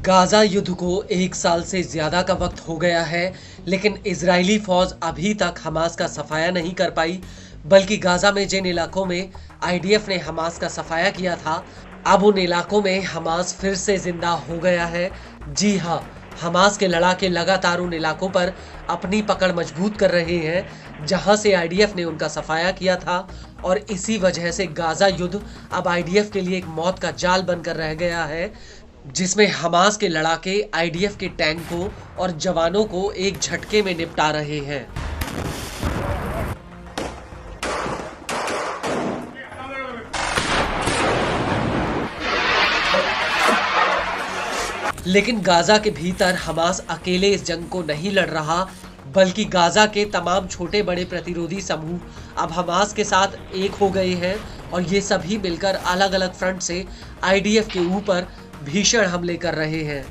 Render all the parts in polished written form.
Gaza युद्ध को 1 साल से ज्यादा का वक्त हो गया है, लेकिन इजरायली फौज अभी तक हमास का सफाया नहीं कर पाई। बल्कि गाजा में जिन इलाकों में आईडीएफ ने हमास का सफाया किया था, अब उन इलाकों में हमास फिर से जिंदा हो गया है। जी हाँ, हमास के लड़ाके लगातार उन इलाकों पर अपनी पकड़ मजबूत कर रहे हैं जहां से आईडीएफ ने उनका सफाया किया था, और इसी वजह से गाजा युद्ध अब आईडीएफ के लिए एक मौत का जाल बनकर रह गया है, जिसमें हमास के लड़ाके आईडीएफ के टैंकों और जवानों को एक झटके में निपटा रहे हैं। लेकिन गाजा के भीतर हमास अकेले इस जंग को नहीं लड़ रहा, बल्कि गाजा के तमाम छोटे बड़े प्रतिरोधी समूह अब हमास के साथ एक हो गए हैं, और ये सभी मिलकर अलग अलग फ्रंट से आईडीएफ के ऊपर भीषण हमले कर रहे हैं।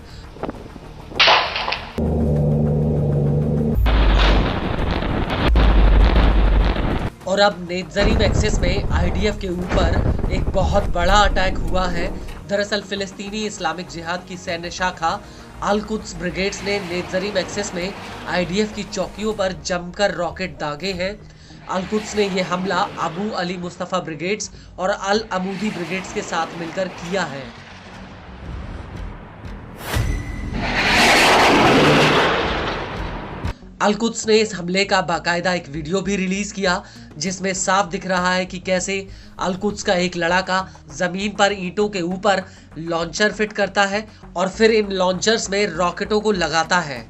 और अब नेत्जरीम एक्सिस में आईडीएफ के ऊपर एक बहुत बड़ा अटैक हुआ है। दरअसल फिलिस्तीनी इस्लामिक जिहाद की सैन्य शाखा अल कुद्स ब्रिगेड्स ने नेत्जरीम एक्सिस में आईडीएफ की चौकियों पर जमकर रॉकेट दागे हैं। अल कुद्स ने यह हमला अबू अली मुस्तफा ब्रिगेड्स और अल अमूदी ब्रिगेड्स के साथ मिलकर किया है। अल कुद्स ने इस हमले का बाकायदा एक वीडियो भी रिलीज किया, जिसमें साफ दिख रहा है कि कैसे अल कुद्स का एक लड़ाका जमीन पर ईंटों के ऊपर लॉन्चर फिट करता है और फिर इन लॉन्चर्स में रॉकेटों को लगाता है।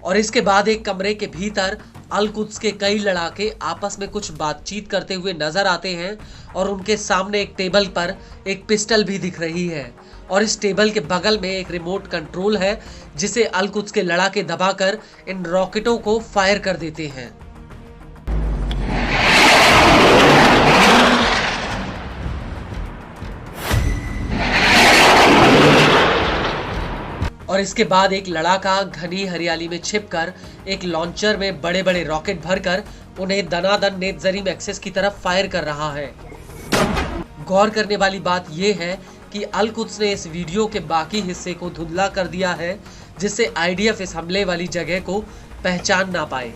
और इसके बाद एक कमरे के भीतर अल कुद्स के कई लड़ाके आपस में कुछ बातचीत करते हुए नजर आते हैं, और उनके सामने एक टेबल पर एक पिस्टल भी दिख रही है, और इस टेबल के बगल में एक रिमोट कंट्रोल है जिसे अल कुद्स के लड़ाके दबाकर इन रॉकेटों को फायर कर देते हैं। और इसके बाद एक लड़ाका घनी हरियाली में छिपकर एक लॉन्चर में बड़े बड़े रॉकेट भरकर उन्हें दनादन नेत्जरीम एक्सिस की तरफ फायर कर रहा है। गौर करने वाली बात यह है कि अल कुद्स ने इस वीडियो के बाकी हिस्से को धुंधला कर दिया है, जिससे आईडीएफ इस हमले वाली जगह को पहचान ना पाए।